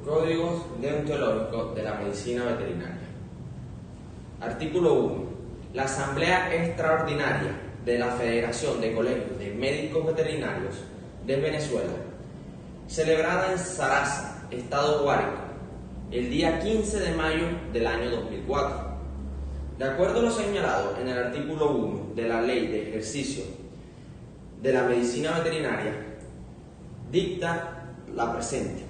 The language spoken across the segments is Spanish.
Códigos deontológicos de la medicina veterinaria. Artículo 1. La Asamblea Extraordinaria de la Federación de Colegios de Médicos Veterinarios de Venezuela, celebrada en Zaraza, Estado Guárico, el día 15 de mayo del año 2004. De acuerdo a lo señalado en el artículo 1 de la Ley de Ejercicio de la Medicina Veterinaria, dicta la presente.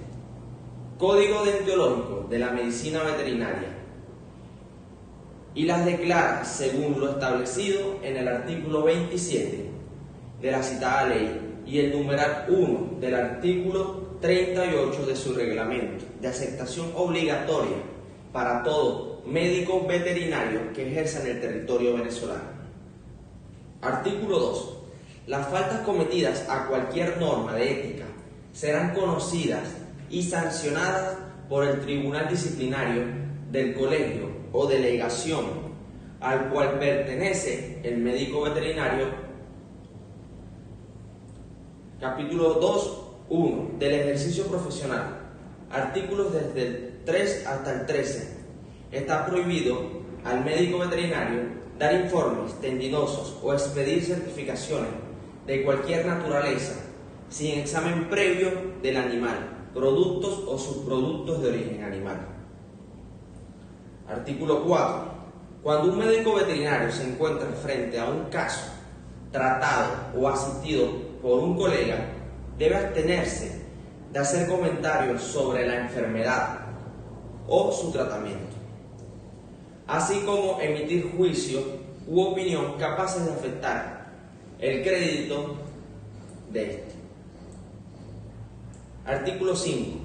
Código deontológico de la medicina veterinaria y las declara según lo establecido en el artículo 27 de la citada ley y el numeral 1 del artículo 38 de su reglamento de aceptación obligatoria para todo médico veterinario que ejerza en el territorio venezolano. Artículo 2. Las faltas cometidas a cualquier norma de ética serán conocidas y sancionadas por el Tribunal Disciplinario del Colegio o Delegación al cual pertenece el médico veterinario. Capítulo 2.1 del ejercicio profesional. Artículos desde el 3 hasta el 13. Está prohibido al médico veterinario dar informes tendinosos o expedir certificaciones de cualquier naturaleza sin examen previo del animal, productos o subproductos de origen animal. Artículo 4. Cuando un médico veterinario se encuentra frente a un caso tratado o asistido por un colega, debe abstenerse de hacer comentarios sobre la enfermedad o su tratamiento, así como emitir juicio u opinión capaces de afectar el crédito de este. Artículo 5.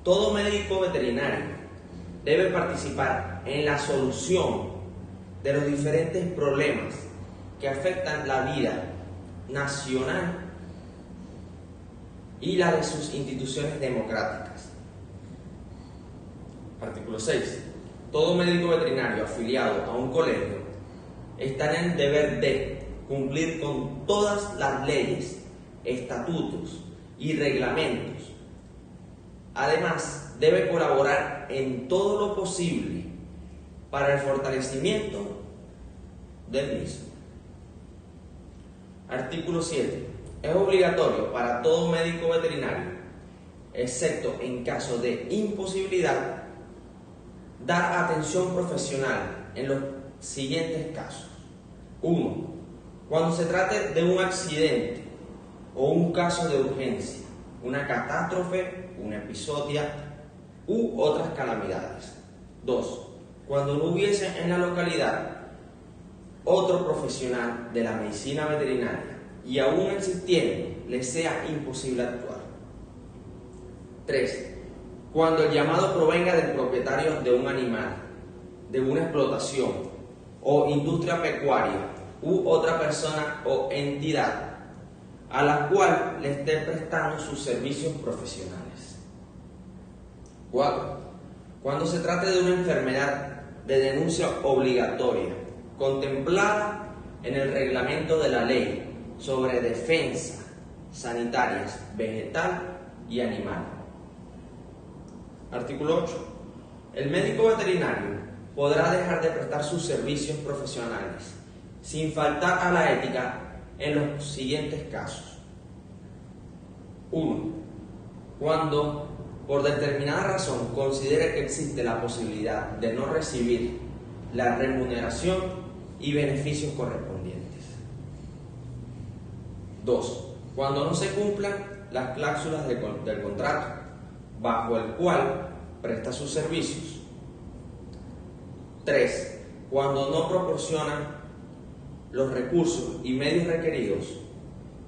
Todo médico veterinario debe participar en la solución de los diferentes problemas que afectan la vida nacional y la de sus instituciones democráticas. Artículo 6. Todo médico veterinario afiliado a un colegio está en el deber de cumplir con todas las leyes, estatutos y reglamentos. Además, debe colaborar en todo lo posible para el fortalecimiento del mismo. Artículo 7. Es obligatorio para todo médico veterinario, excepto en caso de imposibilidad, dar atención profesional en los siguientes casos. 1. Cuando se trate de un accidente o un caso de urgencia, una catástrofe, una episodia u otras calamidades. 2. Cuando no hubiese en la localidad otro profesional de la medicina veterinaria y aún existiendo le sea imposible actuar. 3. Cuando el llamado provenga del propietario de un animal, de una explotación o industria pecuaria u otra persona o entidad a la cual le esté prestando sus servicios profesionales. 4. Cuando se trate de una enfermedad de denuncia obligatoria, contemplada en el reglamento de la ley sobre defensa sanitarias vegetal y animal. Artículo 8. El médico veterinario podrá dejar de prestar sus servicios profesionales sin faltar a la ética en los siguientes casos. 1. Cuando, por determinada razón, considere que existe la posibilidad de no recibir la remuneración y beneficios correspondientes. 2. Cuando no se cumplan las cláusulas del contrato bajo el cual presta sus servicios. 3. Cuando no proporciona los recursos y medios requeridos,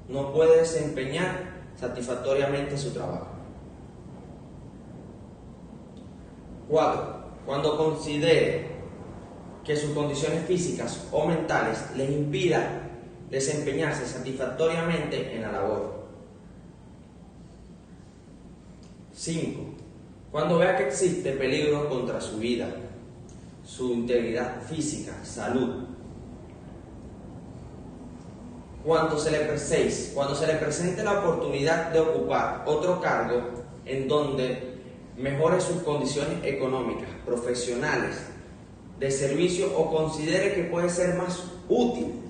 no puede desempeñar satisfactoriamente su trabajo. 4. Cuando considere que sus condiciones físicas o mentales les impidan desempeñarse satisfactoriamente en la labor. 5. Cuando vea que existe peligro contra su vida, su integridad física, salud. Cuando se le presente la oportunidad de ocupar otro cargo en donde mejore sus condiciones económicas, profesionales, de servicio o considere que puede ser más útil.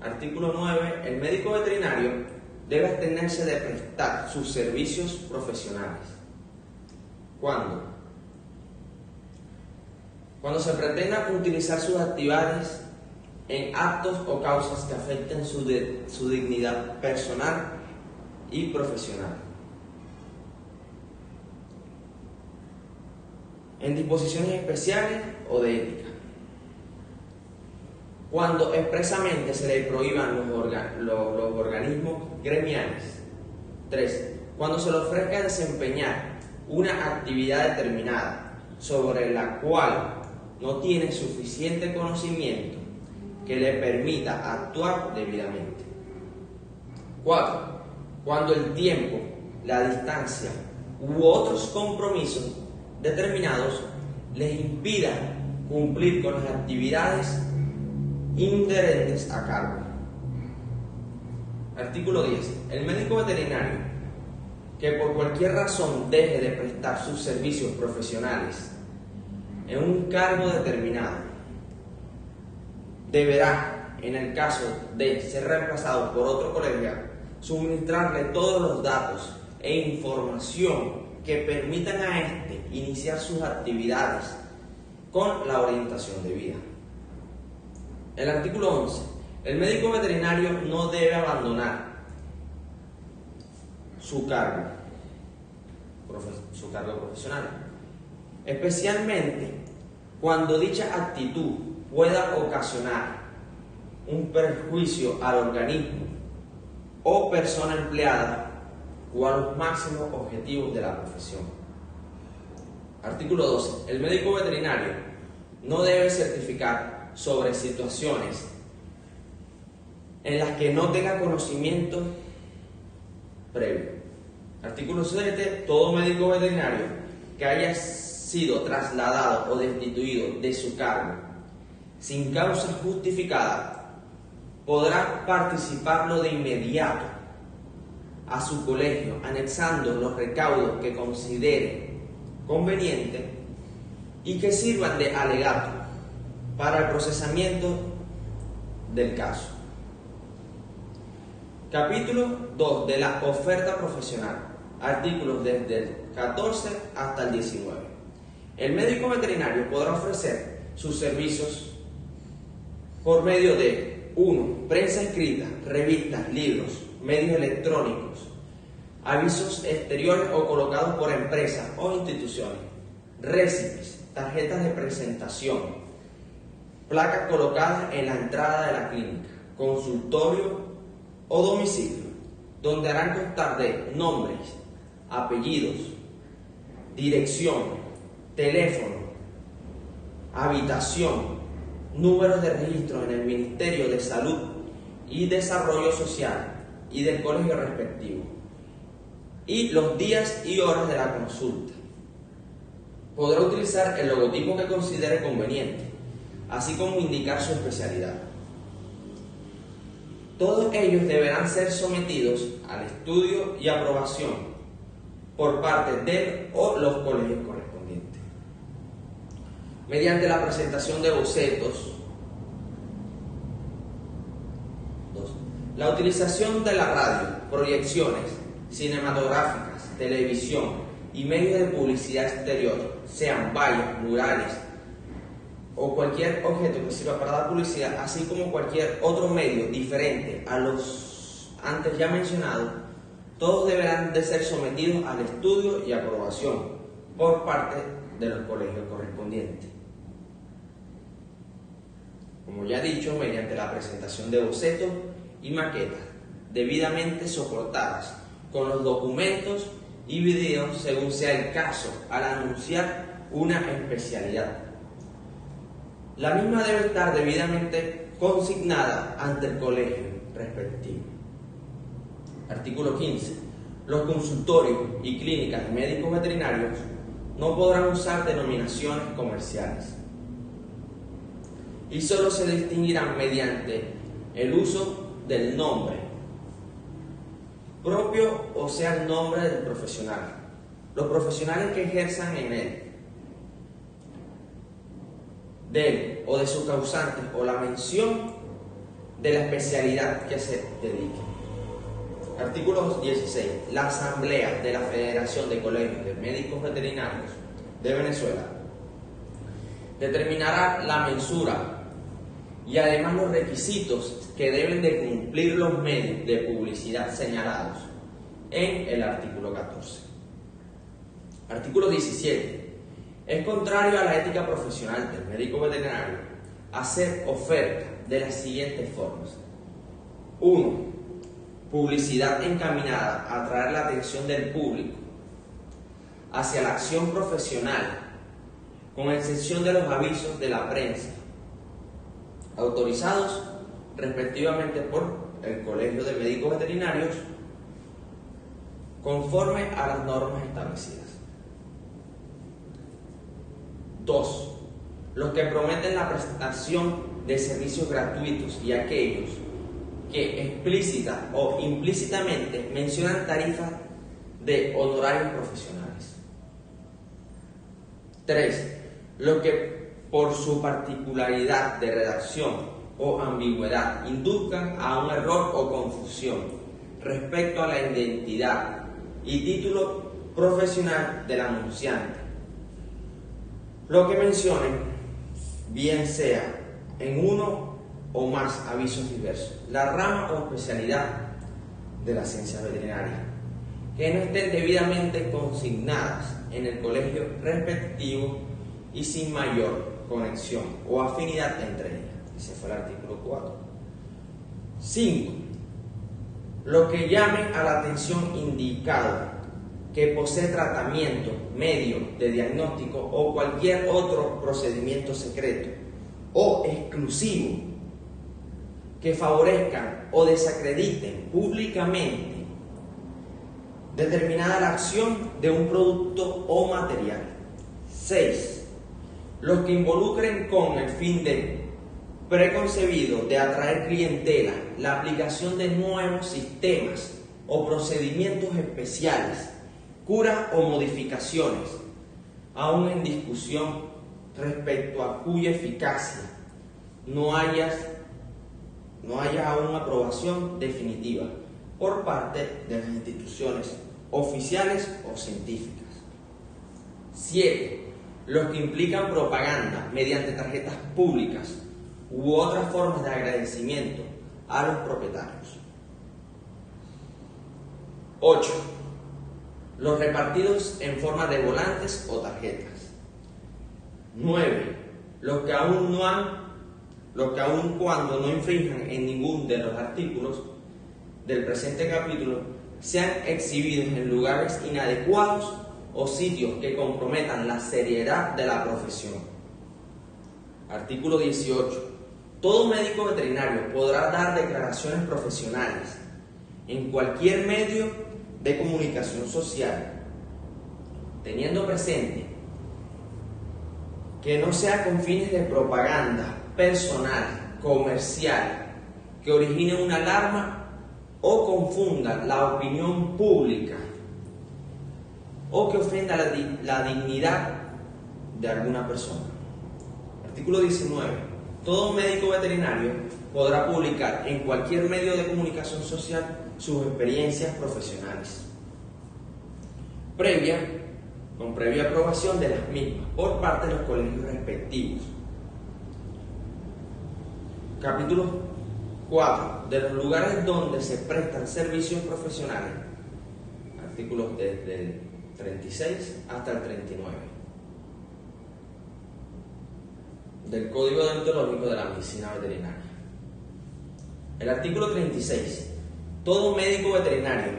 Artículo 9. El médico veterinario debe abstenerse de prestar sus servicios profesionales. ¿Cuándo? Cuando se pretenda utilizar sus actividades en actos o causas que afecten su dignidad personal y profesional. En disposiciones especiales o de ética. Cuando expresamente se le prohíban los organismos gremiales. 3. Cuando se le ofrezca desempeñar una actividad determinada sobre la cual no tiene suficiente conocimiento que le permita actuar debidamente. 4. Cuando el tiempo, la distancia u otros compromisos determinados les impidan cumplir con las actividades inherentes a cargo. Artículo 10. El médico veterinario que por cualquier razón deje de prestar sus servicios profesionales en un cargo determinado deberá, en el caso de ser reemplazado por otro colega, suministrarle todos los datos e información que permitan a éste iniciar sus actividades con la orientación debida. El artículo 11. El médico veterinario no debe abandonar su cargo profesional, especialmente cuando dicha actitud pueda ocasionar un perjuicio al organismo o persona empleada o a los máximos objetivos de la profesión. Artículo 12. El médico veterinario no debe certificar sobre situaciones en las que no tenga conocimiento previo. Artículo 7. Todo médico veterinario que haya sido trasladado o destituido de su cargo sin causa justificada podrá participarlo de inmediato a su colegio, anexando los recaudos que considere conveniente y que sirvan de alegato para el procesamiento del caso. Capítulo 2 de la oferta profesional. Artículos desde el 14 hasta el 19. El médico veterinario podrá ofrecer sus servicios por medio de 1. Prensa escrita, revistas, libros, medios electrónicos, avisos exteriores o colocados por empresas o instituciones, récipes, tarjetas de presentación, placas colocadas en la entrada de la clínica, consultorio o domicilio, donde harán constar de nombres, apellidos, dirección, teléfono, habitación, números de registro en el Ministerio de Salud y Desarrollo Social y del colegio respectivo, y los días y horas de la consulta. Podrá utilizar el logotipo que considere conveniente, así como indicar su especialidad. Todos ellos deberán ser sometidos al estudio y aprobación por parte de o los colegios correspondientes. Mediante la presentación de bocetos. 2. La utilización de la radio, proyecciones cinematográficas, televisión y medios de publicidad exterior, sean vallas, murales o cualquier objeto que sirva para dar publicidad, así como cualquier otro medio diferente a los antes ya mencionados, todos deberán de ser sometidos al estudio y aprobación por parte de los colegios correspondientes. Como ya he dicho, mediante la presentación de bocetos y maquetas debidamente soportadas con los documentos y videos según sea el caso al anunciar una especialidad. La misma debe estar debidamente consignada ante el colegio respectivo. Artículo 15. Los consultorios y clínicas de médicos veterinarios no podrán usar denominaciones comerciales y solo se distinguirán mediante el uso del nombre propio, o sea, el nombre del profesional, los profesionales que ejerzan en él, de él o de sus causantes, o la mención de la especialidad que se dedique. Artículo 16. La Asamblea de la Federación de Colegios de Médicos Veterinarios de Venezuela determinará la mensura y además los requisitos que deben de cumplir los medios de publicidad señalados en el artículo 14. Artículo 17. Es contrario a la ética profesional del médico veterinario hacer oferta de las siguientes formas. 1. Publicidad encaminada a atraer la atención del público hacia la acción profesional, con excepción de los avisos de la prensa, autorizados respectivamente por el Colegio de Médicos Veterinarios, conforme a las normas establecidas. 2. Los que prometen la prestación de servicios gratuitos y aquellos que explícita o implícitamente mencionan tarifas de honorarios profesionales. 3. Los que por su particularidad de redacción o ambigüedad induzcan a un error o confusión respecto a la identidad y título profesional del anunciante. Lo que mencionen, bien sea en uno o más avisos diversos, la rama o especialidad de la ciencia veterinaria, que no estén debidamente consignadas en el colegio respectivo y sin mayor conexión o afinidad entre ellas. Ese fue el artículo 4. 5. Lo que llamen a la atención indicado que posee tratamiento, medio de diagnóstico o cualquier otro procedimiento secreto o exclusivo que favorezcan o desacrediten públicamente determinada la acción de un producto o material. 6. Los que involucren con el fin preconcebido de atraer clientela la aplicación de nuevos sistemas o procedimientos especiales, curas o modificaciones, aún en discusión respecto a cuya eficacia no haya aún aprobación definitiva por parte de las instituciones oficiales o científicas. 7. Los que implican propaganda mediante tarjetas públicas u otras formas de agradecimiento a los propietarios. 8. Los repartidos en forma de volantes o tarjetas. 9. Los que aún cuando no infrinjan en ningún de los artículos del presente capítulo sean exhibidos en lugares inadecuados o sitios que comprometan la seriedad de la profesión. Artículo 18. Todo médico veterinario podrá dar declaraciones profesionales en cualquier medio de comunicación social, teniendo presente que no sea con fines de propaganda personal, comercial, que origine una alarma o confunda la opinión pública o que ofenda la dignidad de alguna persona. Artículo 19. Todo médico veterinario podrá publicar en cualquier medio de comunicación social sus experiencias profesionales, con previa aprobación de las mismas por parte de los colegios respectivos. Capítulo 4. De los lugares donde se prestan servicios profesionales. Artículos desde el 36 hasta el 39 del Código Deontológico de la Medicina Veterinaria. El artículo 36. Todo médico veterinario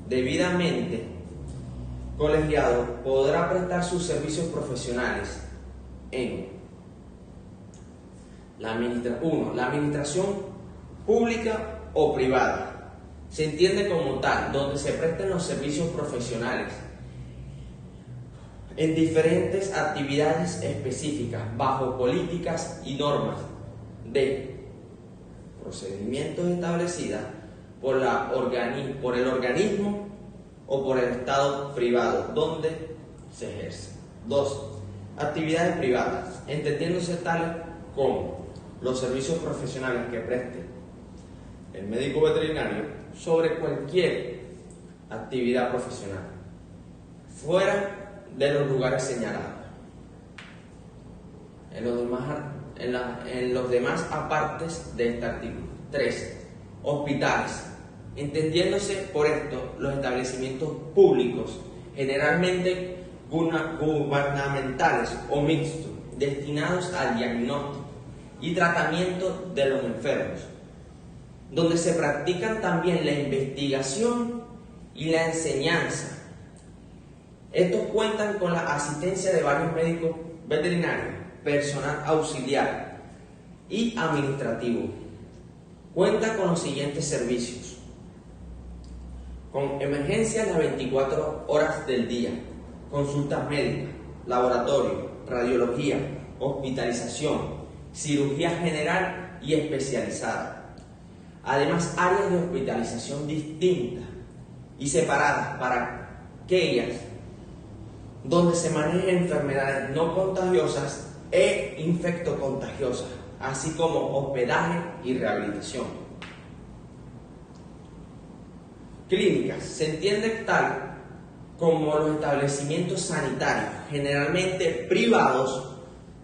debidamente colegiado podrá prestar sus servicios profesionales en la administración pública o privada. Se entiende como tal donde se presten los servicios profesionales en diferentes actividades específicas bajo políticas y normas de procedimientos establecidas por el organismo o por el Estado privado donde se ejerce. 2. Actividades privadas, entendiéndose tales como los servicios profesionales que preste el médico veterinario sobre cualquier actividad profesional, fuera de los lugares señalados. En los demás apartes de este artículo. 3. Hospitales, entendiéndose por esto los establecimientos públicos, generalmente gubernamentales o mixtos, destinados al diagnóstico y tratamiento de los enfermos, donde se practican también la investigación y la enseñanza. Estos cuentan con la asistencia de varios médicos veterinarios, personal auxiliar y administrativo. Cuenta con los siguientes servicios: con emergencias las 24 horas del día, consultas médicas, laboratorio, radiología, hospitalización, cirugía general y especializada. Además, áreas de hospitalización distintas y separadas para aquellas donde se manejan enfermedades no contagiosas e infectocontagiosas, así como hospedaje y rehabilitación. Clínicas se entiende tal como los establecimientos sanitarios, generalmente privados,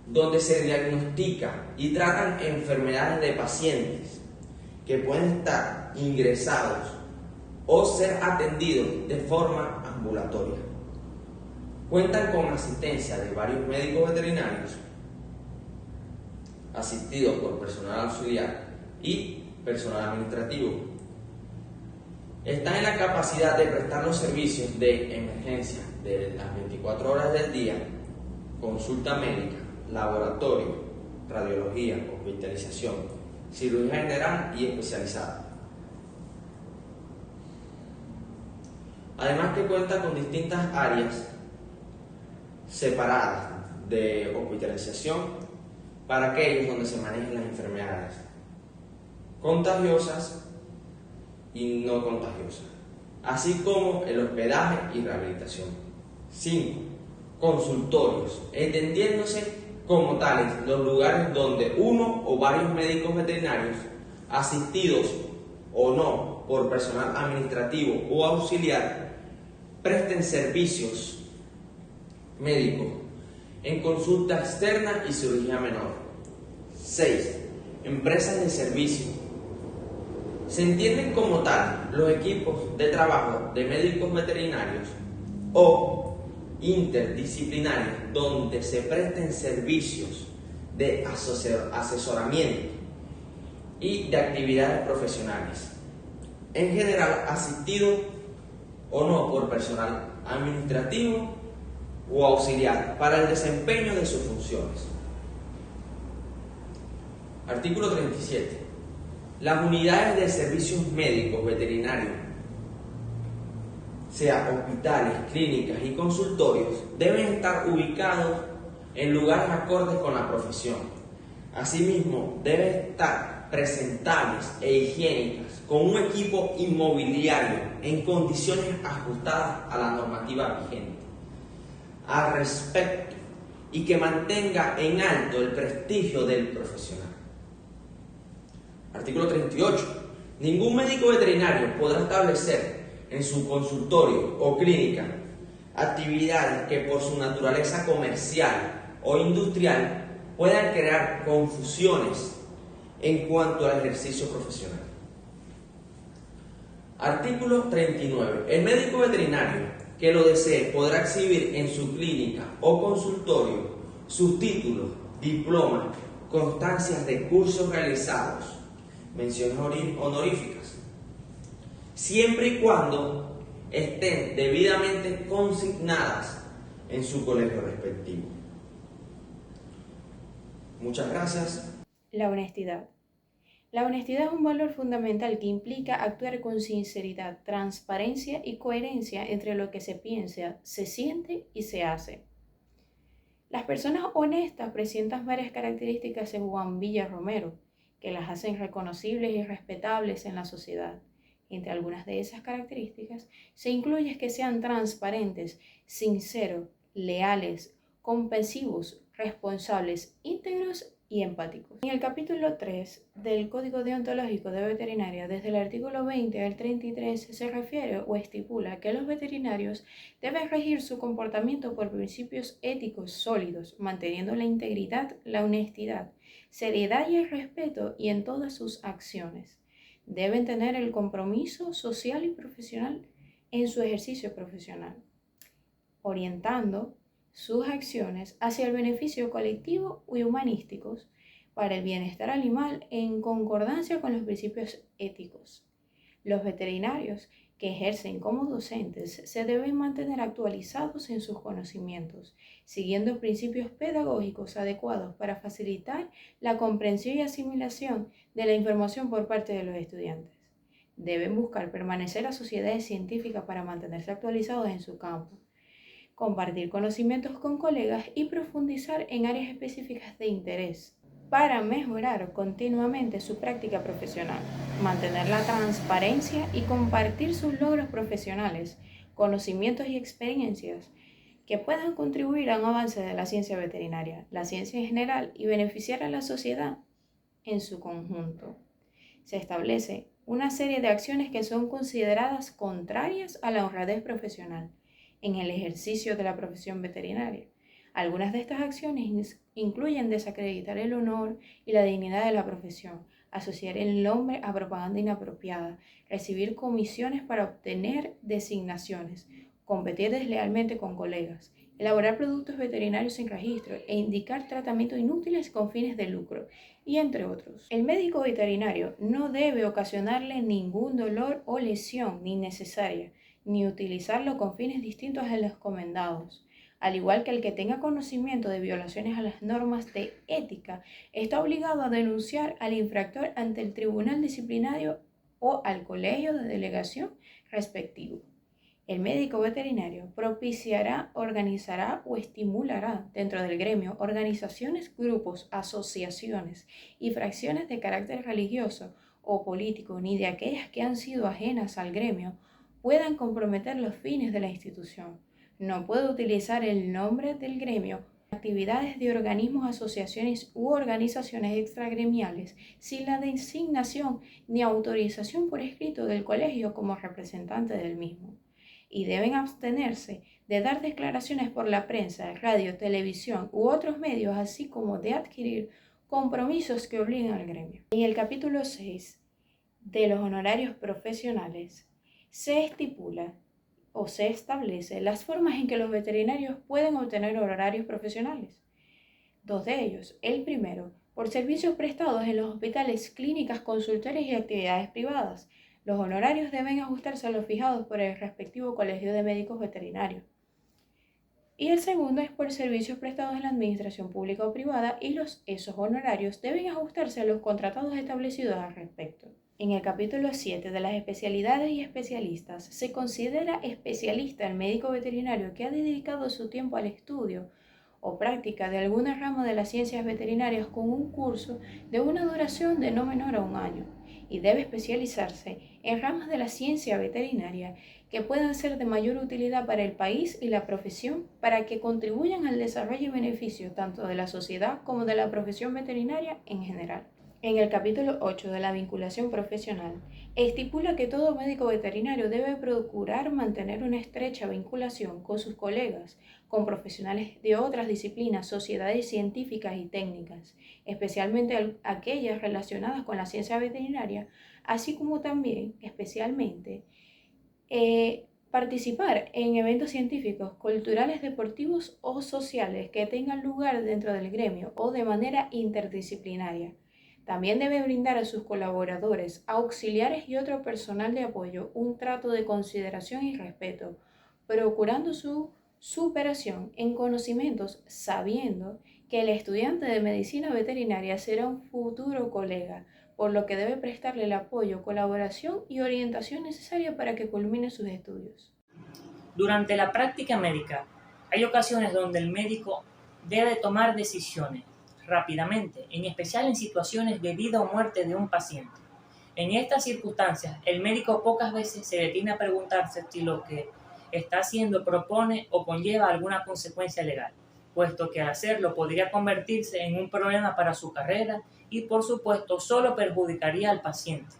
donde se diagnostican y tratan enfermedades de pacientes que pueden estar ingresados o ser atendidos de forma ambulatoria. Cuentan con asistencia de varios médicos veterinarios, asistidos por personal auxiliar y personal administrativo. Están en la capacidad de prestar los servicios de emergencia de las 24 horas del día, consulta médica, laboratorio, radiología, hospitalización, cirugía general y especializada. Además que cuenta con distintas áreas separadas de hospitalización para aquellos donde se manejan las enfermedades contagiosas y no contagiosas, así como el hospedaje y rehabilitación. 5. Consultorios, entendiéndose como tales los lugares donde uno o varios médicos veterinarios, asistidos o no por personal administrativo o auxiliar, presten servicios médicos en consulta externa y cirugía menor. 6. Empresas de servicio. Se entienden como tal los equipos de trabajo de médicos veterinarios o interdisciplinarios donde se presten servicios de asesoramiento y de actividades profesionales, en general asistidos o no por personal administrativo o auxiliar para el desempeño de sus funciones. Artículo 37. Las unidades de servicios médicos veterinarios, sea hospitales, clínicas y consultorios, deben estar ubicados en lugares acordes con la profesión. Asimismo, deben estar presentables e higiénicas, con un equipo inmobiliario en condiciones ajustadas a la normativa vigente al respecto y que mantenga en alto el prestigio del profesional. Artículo 38. Ningún médico veterinario podrá establecer en su consultorio o clínica actividades que por su naturaleza comercial o industrial puedan crear confusiones en cuanto al ejercicio profesional. Artículo 39. El médico veterinario que lo desee podrá exhibir en su clínica o consultorio sus títulos, diplomas, constancias de cursos realizados, menciones honoríficas, siempre y cuando estén debidamente consignadas en su colegio respectivo. Muchas gracias. La honestidad. La honestidad es un valor fundamental que implica actuar con sinceridad, transparencia y coherencia entre lo que se piensa, se siente y se hace. Las personas honestas presentan varias características según Juan Villa Romero, que las hacen reconocibles y respetables en la sociedad. Entre algunas de esas características se incluye que sean transparentes, sinceros, leales, comprensivos, responsables, íntegros y empáticos. En el capítulo 3 del Código Deontológico de Veterinaria, desde el artículo 20 al 33, se refiere o estipula que los veterinarios deben regir su comportamiento por principios éticos sólidos, manteniendo la integridad, la honestidad, seriedad y el respeto y en todas sus acciones. Deben tener el compromiso social y profesional en su ejercicio profesional, orientando sus acciones hacia el beneficio colectivo y humanísticos para el bienestar animal en concordancia con los principios éticos. Los veterinarios que ejercen como docentes se deben mantener actualizados en sus conocimientos, siguiendo principios pedagógicos adecuados para facilitar la comprensión y asimilación de la información por parte de los estudiantes. Deben buscar permanecer a sociedades científicas para mantenerse actualizados en su campo, compartir conocimientos con colegas y profundizar en áreas específicas de interés para mejorar continuamente su práctica profesional, mantener la transparencia y compartir sus logros profesionales, conocimientos y experiencias que puedan contribuir a un avance de la ciencia veterinaria, la ciencia en general y beneficiar a la sociedad en su conjunto. Se establece una serie de acciones que son consideradas contrarias a la honradez profesional en el ejercicio de la profesión veterinaria. Algunas de estas acciones incluyen desacreditar el honor y la dignidad de la profesión, asociar el nombre a propaganda inapropiada, recibir comisiones para obtener designaciones, competir deslealmente con colegas, elaborar productos veterinarios sin registro e indicar tratamientos inútiles con fines de lucro, y entre otros. El médico veterinario no debe ocasionarle ningún dolor o lesión innecesaria, ni utilizarlo con fines distintos a los comendados. Al igual que el que tenga conocimiento de violaciones a las normas de ética, está obligado a denunciar al infractor ante el tribunal disciplinario o al colegio de delegación respectivo. El médico veterinario propiciará, organizará o estimulará dentro del gremio organizaciones, grupos, asociaciones y fracciones de carácter religioso o político, ni de aquellas que han sido ajenas al gremio, puedan comprometer los fines de la institución. No puede utilizar el nombre del gremio actividades de organismos, asociaciones u organizaciones extragremiales sin la designación ni autorización por escrito del colegio como representante del mismo. Y deben abstenerse de dar declaraciones por la prensa, radio, televisión u otros medios, así como de adquirir compromisos que obliguen al gremio. En el capítulo 6 de los honorarios profesionales se estipula o se establece las formas en que los veterinarios pueden obtener honorarios profesionales. Dos de ellos. El primero, por servicios prestados en los hospitales, clínicas, consultorios y actividades privadas. Los honorarios deben ajustarse a los fijados por el respectivo colegio de médicos veterinarios. Y el segundo es por servicios prestados en la administración pública o privada y esos honorarios deben ajustarse a los contratados establecidos al respecto. En el capítulo 7 de las especialidades y especialistas se considera especialista el médico veterinario que ha dedicado su tiempo al estudio o práctica de alguna rama de las ciencias veterinarias con un curso de una duración de no menor a 1 año y debe especializarse en ramas de la ciencia veterinaria que puedan ser de mayor utilidad para el país y la profesión para que contribuyan al desarrollo y beneficio tanto de la sociedad como de la profesión veterinaria en general. En el capítulo 8 de la vinculación profesional, estipula que todo médico veterinario debe procurar mantener una estrecha vinculación con sus colegas, con profesionales de otras disciplinas, sociedades científicas y técnicas, especialmente aquellas relacionadas con la ciencia veterinaria, así como también, especialmente, participar en eventos científicos, culturales, deportivos o sociales que tengan lugar dentro del gremio o de manera interdisciplinaria. También debe brindar a sus colaboradores, auxiliares y otro personal de apoyo un trato de consideración y respeto, procurando su superación en conocimientos, sabiendo que el estudiante de medicina veterinaria será un futuro colega, por lo que debe prestarle el apoyo, colaboración y orientación necesaria para que culmine sus estudios. Durante la práctica médica, hay ocasiones donde el médico debe tomar decisiones rápidamente, en especial en situaciones de vida o muerte de un paciente. En estas circunstancias, el médico pocas veces se detiene a preguntarse si lo que está haciendo propone o conlleva alguna consecuencia legal, puesto que al hacerlo podría convertirse en un problema para su carrera y, por supuesto, solo perjudicaría al paciente.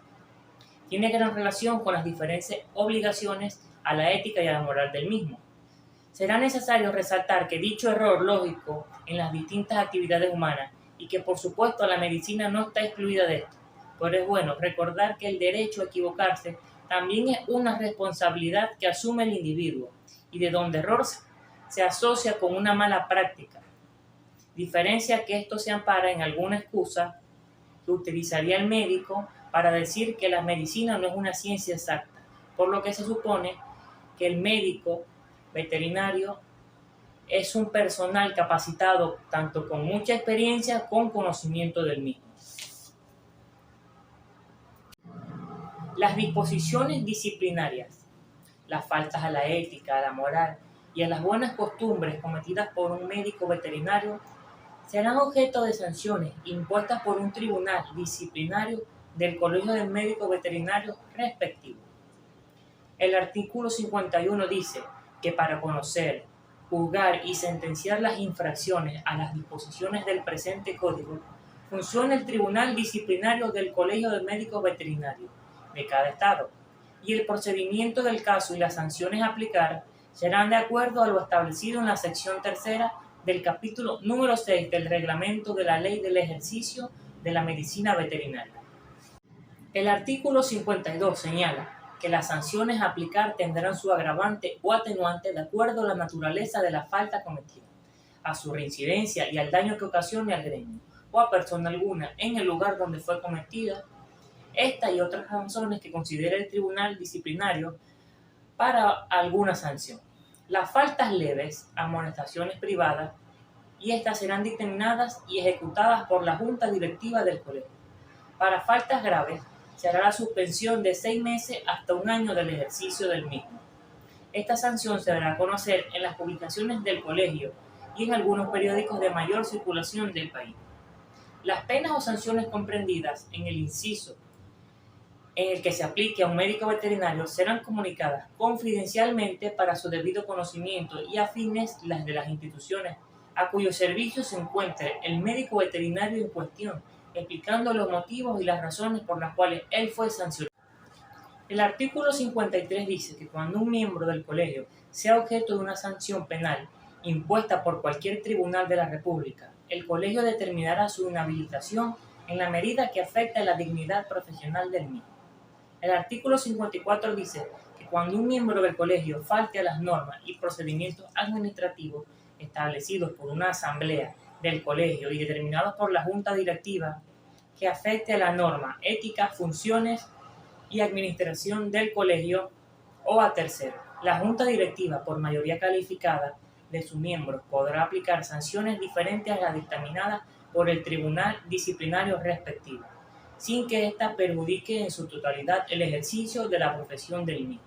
Tiene gran relación con las diferentes obligaciones a la ética y a la moral del mismo. Será necesario resaltar que dicho error lógico en las distintas actividades humanas y que, por supuesto, la medicina no está excluida de esto, pero es bueno recordar que el derecho a equivocarse también es una responsabilidad que asume el individuo y de donde error se asocia con una mala práctica, diferencia que esto se ampara en alguna excusa que utilizaría el médico para decir que la medicina no es una ciencia exacta, por lo que se supone que el médico veterinario es un personal capacitado tanto con mucha experiencia con conocimiento del mismo. Las disposiciones disciplinarias, las faltas a la ética, a la moral y a las buenas costumbres cometidas por un médico veterinario serán objeto de sanciones impuestas por un tribunal disciplinario del Colegio de Médicos Veterinarios respectivo. El artículo 51 dice que para conocer, juzgar y sentenciar las infracciones a las disposiciones del presente código, funciona el Tribunal Disciplinario del Colegio de Médicos Veterinarios de cada estado, y el procedimiento del caso y las sanciones a aplicar serán de acuerdo a lo establecido en la sección tercera del capítulo número 6 del reglamento de la Ley del Ejercicio de la Medicina Veterinaria. El artículo 52 señala que las sanciones a aplicar tendrán su agravante o atenuante de acuerdo a la naturaleza de la falta cometida, a su reincidencia y al daño que ocasione al gremio o a persona alguna en el lugar donde fue cometida, esta y otras razones que considere el tribunal disciplinario para alguna sanción. Las faltas leves, amonestaciones privadas, y estas serán dictaminadas y ejecutadas por la Junta Directiva del Colegio. Para faltas graves, se hará la suspensión de 6 meses hasta 1 año del ejercicio del mismo. Esta sanción se dará a conocer en las publicaciones del colegio y en algunos periódicos de mayor circulación del país. Las penas o sanciones comprendidas en el inciso en el que se aplique a un médico veterinario serán comunicadas confidencialmente para su debido conocimiento y a fines las de las instituciones a cuyos servicios se encuentre el médico veterinario en cuestión, explicando los motivos y las razones por las cuales él fue sancionado. El artículo 53 dice que cuando un miembro del colegio sea objeto de una sanción penal impuesta por cualquier tribunal de la República, el colegio determinará su inhabilitación en la medida que afecte a la dignidad profesional del mismo. El artículo 54 dice que cuando un miembro del colegio falte a las normas y procedimientos administrativos establecidos por una asamblea del colegio y determinados por la junta directiva que afecte a la norma, ética, funciones y administración del colegio o a terceros, la junta directiva, por mayoría calificada de sus miembros, podrá aplicar sanciones diferentes a las dictaminadas por el tribunal disciplinario respectivo, sin que ésta perjudique en su totalidad el ejercicio de la profesión del mismo.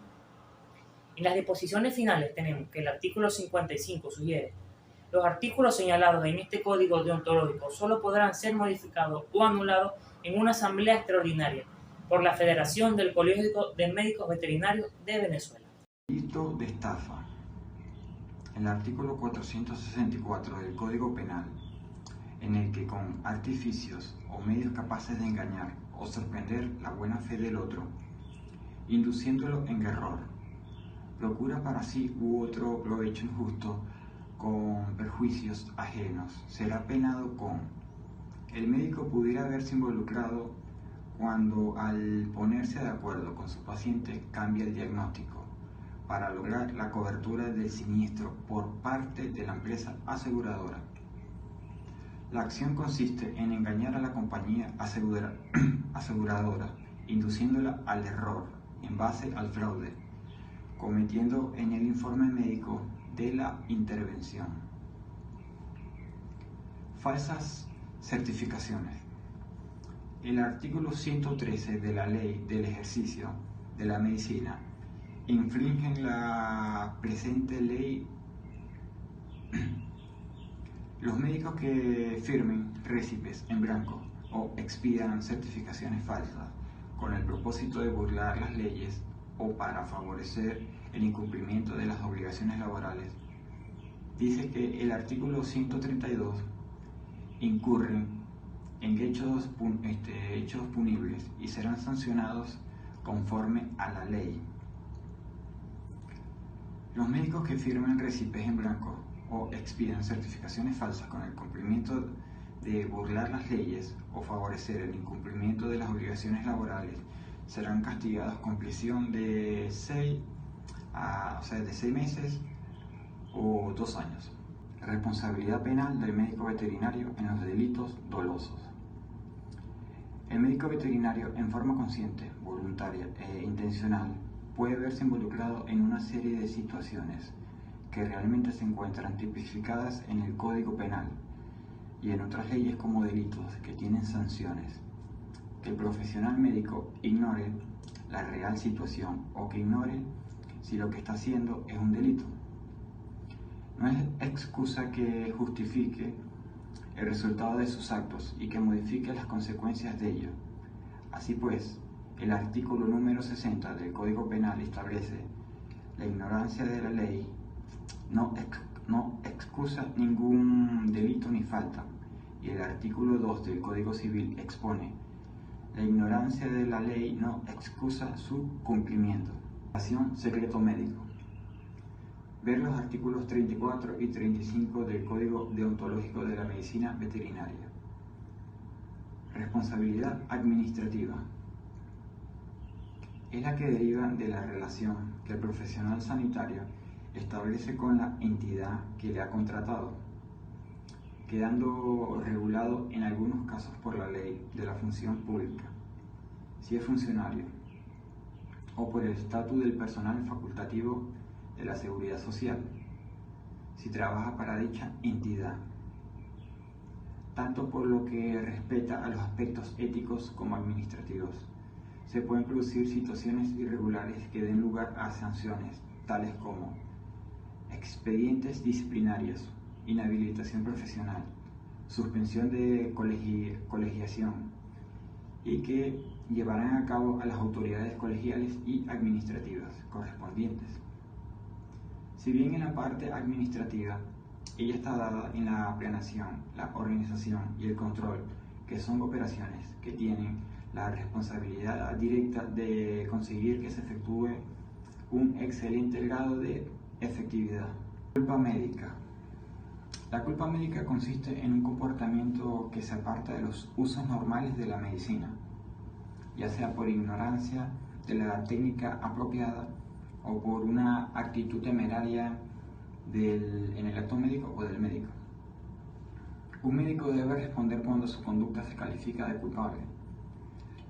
En las disposiciones finales tenemos que el artículo 55 sugiere: los artículos señalados en este código deontológico solo podrán ser modificados o anulados en una asamblea extraordinaria por la Federación del Colegio de Médicos Veterinarios de Venezuela. Delito de estafa. El artículo 464 del Código Penal, en el que con artificios o medios capaces de engañar o sorprender la buena fe del otro, induciéndolo en error, procura para sí u otro provecho injusto con perjuicios ajenos, será penado con: el médico pudiera haberse involucrado cuando al ponerse de acuerdo con su paciente cambia el diagnóstico para lograr la cobertura del siniestro por parte de la empresa aseguradora. La acción consiste en engañar a la compañía aseguradora, induciéndola al error en base al fraude, cometiendo en el informe médico de la intervención. Falsas certificaciones. El artículo 113 de la Ley del Ejercicio de la Medicina infringe en la presente ley. Los médicos que firmen récipes en blanco o expidan certificaciones falsas con el propósito de burlar las leyes o para favorecer el incumplimiento de las obligaciones laborales, dice que el artículo 132 incurren en hechos punibles y serán sancionados conforme a la ley. Los médicos que firmen recibes en blanco o expidan certificaciones falsas con el cumplimiento de burlar las leyes o favorecer el incumplimiento de las obligaciones laborales serán castigados con prisión de 6 meses o 2 años. Responsabilidad penal del médico veterinario en los delitos dolosos. El médico veterinario, en forma consciente, voluntaria e intencional, puede verse involucrado en una serie de situaciones que realmente se encuentran tipificadas en el Código Penal y en otras leyes como delitos que tienen sanciones. Que el profesional médico ignore la real situación o que ignore si lo que está haciendo es un delito no es excusa que justifique el resultado de sus actos y que modifique las consecuencias de ello. Así pues, el artículo número 60 del Código Penal establece: la ignorancia de la ley no excusa ningún delito ni falta, y el artículo 2 del Código Civil expone: la ignorancia de la ley no excusa su cumplimiento. Secreto médico. Ver los artículos 34 y 35 del Código Deontológico de la Medicina Veterinaria. Responsabilidad administrativa. Es la que deriva de la relación que el profesional sanitario establece con la entidad que le ha contratado, quedando regulado en algunos casos por la ley de la función pública, si es funcionario, o por el estatus del personal facultativo de la Seguridad Social, si trabaja para dicha entidad, tanto por lo que respecta a los aspectos éticos como administrativos. Se pueden producir situaciones irregulares que den lugar a sanciones, tales como expedientes disciplinarios, inhabilitación profesional, suspensión de colegiación, y que llevarán a cabo a las autoridades colegiales y administrativas correspondientes. Si bien en la parte administrativa, ella está dada en la planeación, la organización y el control, que son operaciones que tienen la responsabilidad directa de conseguir que se efectúe un excelente grado de efectividad. Culpa médica. La culpa médica consiste en un comportamiento que se aparta de los usos normales de la medicina, ya sea por ignorancia de la técnica apropiada o por una actitud temeraria en el acto médico o del médico. Un médico debe responder cuando su conducta se califica de culpable.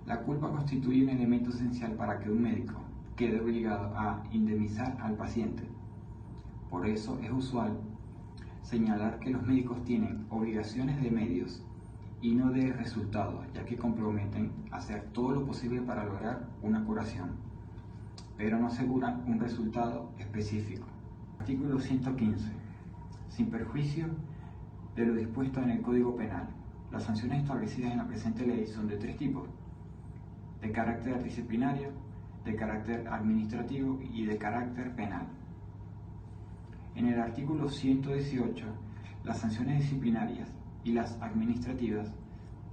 La culpa constituye un elemento esencial para que un médico quede obligado a indemnizar al paciente. Por eso es usual señalar que los médicos tienen obligaciones de medios y no de resultados, ya que comprometen a hacer todo lo posible para lograr una curación, pero no aseguran un resultado específico. Artículo 115. Sin perjuicio de lo dispuesto en el Código Penal, las sanciones establecidas en la presente ley son de 3 tipos: de carácter disciplinario, de carácter administrativo y de carácter penal. En el artículo 118, las sanciones disciplinarias y las administrativas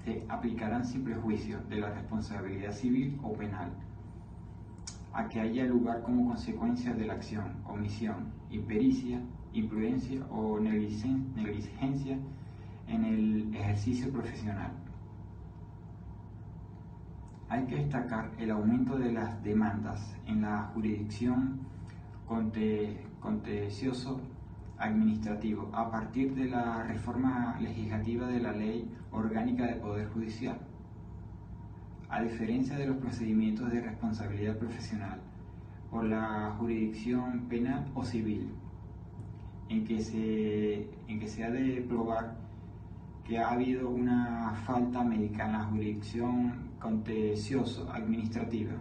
se aplicarán sin prejuicio de la responsabilidad civil o penal a que haya lugar como consecuencia de la acción, omisión, impericia, imprudencia o negligencia en el ejercicio profesional. Hay que destacar el aumento de las demandas en la jurisdicción contencioso administrativo a partir de la reforma legislativa de la Ley Orgánica del Poder Judicial. A diferencia de los procedimientos de responsabilidad profesional por la jurisdicción penal o civil, en que se ha de probar que ha habido una falta médica en la jurisdicción contencioso administrativa,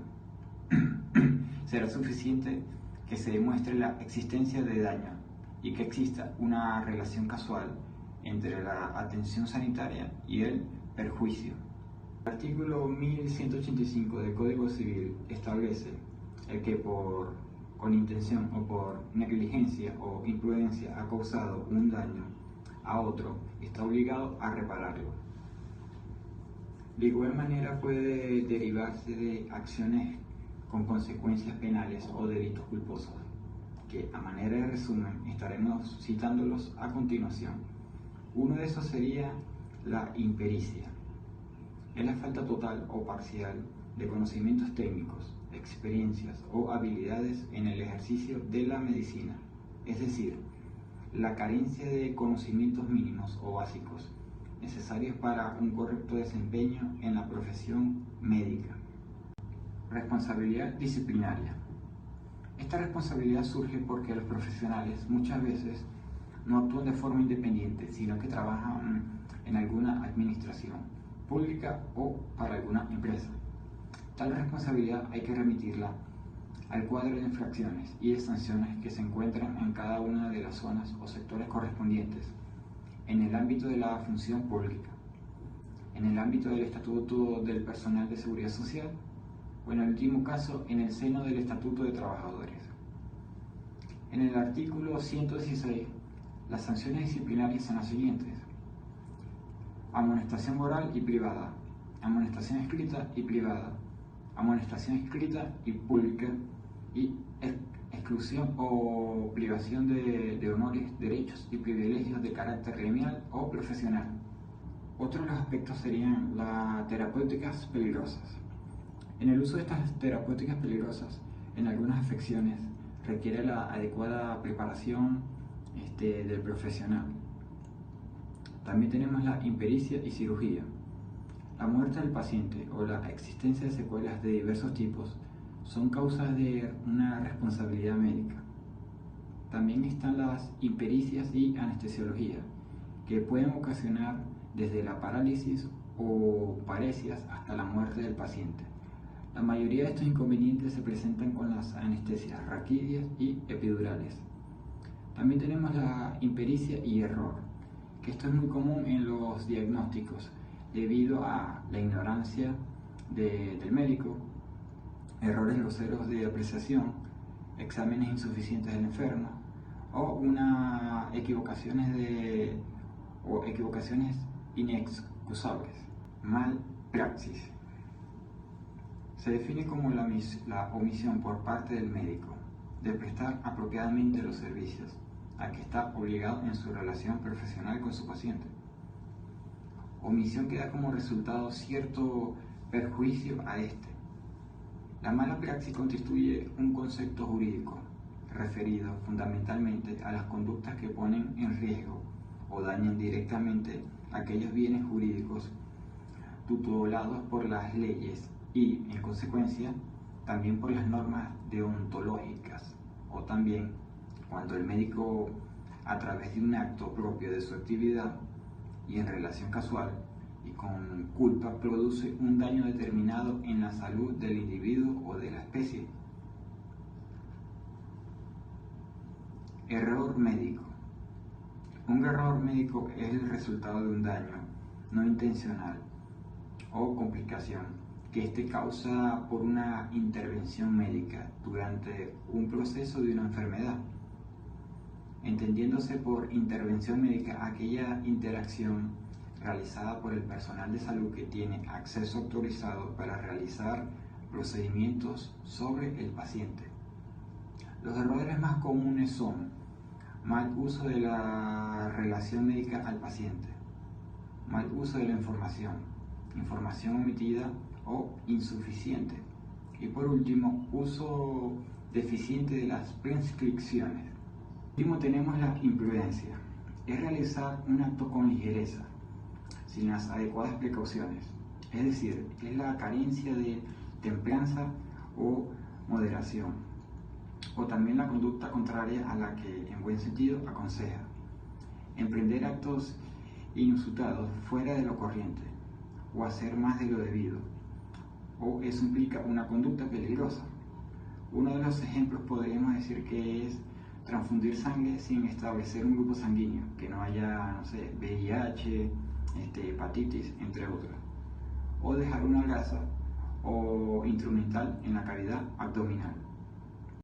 será suficiente que se demuestre la existencia de daño y que exista una relación causal entre la atención sanitaria y el perjuicio. El artículo 1185 del Código Civil establece el que con intención o por negligencia o imprudencia ha causado un daño a otro, está obligado a repararlo. De igual manera puede derivarse de acciones con consecuencias penales o delitos culposos, que a manera de resumen estaremos citándolos a continuación. Uno de esos sería la impericia. Es la falta total o parcial de conocimientos técnicos, experiencias o habilidades en el ejercicio de la medicina, es decir, la carencia de conocimientos mínimos o básicos necesarios para un correcto desempeño en la profesión médica. Responsabilidad disciplinaria. Esta responsabilidad surge porque los profesionales muchas veces no actúan de forma independiente, sino que trabajan en alguna administración pública o para alguna empresa. Tal responsabilidad hay que remitirla al cuadro de infracciones y de sanciones que se encuentran en cada una de las zonas o sectores correspondientes, en el ámbito de la función pública, en el ámbito del Estatuto del Personal de Seguridad Social o en el último caso en el seno del Estatuto de Trabajadores. En el artículo 116, las sanciones disciplinarias son las siguientes: amonestación oral y privada, amonestación escrita y privada, amonestación escrita y pública, y exclusión o privación de honores, derechos y privilegios de carácter gremial o profesional. Otro de los aspectos serían las terapéuticas peligrosas. En el uso de estas terapéuticas peligrosas, en algunas afecciones, requiere la adecuada preparación del profesional. También tenemos la impericia y cirugía. La muerte del paciente o la existencia de secuelas de diversos tipos son causas de una responsabilidad médica. También están las impericias y anestesiología, que pueden ocasionar desde la parálisis o paresias hasta la muerte del paciente. La mayoría de estos inconvenientes se presentan con las anestesias raquídeas y epidurales. También tenemos la impericia y error, que esto es muy común en los diagnósticos debido a la ignorancia del médico, errores groseros de apreciación, exámenes insuficientes del enfermo o equivocaciones inexcusables. Malpraxis. Se define como la omisión por parte del médico de prestar apropiadamente los servicios a que está obligado en su relación profesional con su paciente. Omisión que da como resultado cierto perjuicio a este. La mala praxis constituye un concepto jurídico referido fundamentalmente a las conductas que ponen en riesgo o dañan directamente aquellos bienes jurídicos tutelados por las leyes y, en consecuencia, también por las normas deontológicas, o también cuando el médico, a través de un acto propio de su actividad y en relación casual y con culpa, produce un daño determinado en la salud del individuo o de la especie. Error médico. Un error médico es el resultado de un daño no intencional o complicación que éste causa por una intervención médica durante un proceso de una enfermedad, entendiéndose por intervención médica aquella interacción realizada por el personal de salud que tiene acceso autorizado para realizar procedimientos sobre el paciente. Los errores más comunes son mal uso de la relación médica al paciente, mal uso de la información omitida o insuficiente, y por último, uso deficiente de las prescripciones. Por último tenemos la imprudencia, es realizar un acto con ligereza, sin las adecuadas precauciones, es decir, es la carencia de templanza o moderación, o también la conducta contraria a la que en buen sentido aconseja. Emprender actos inusitados fuera de lo corriente, o hacer más de lo debido, o eso implica una conducta peligrosa. Uno de los ejemplos podríamos decir que es transfundir sangre sin establecer un grupo sanguíneo, que no haya, VIH, hepatitis, entre otros. o dejar una gasa o instrumental en la cavidad abdominal.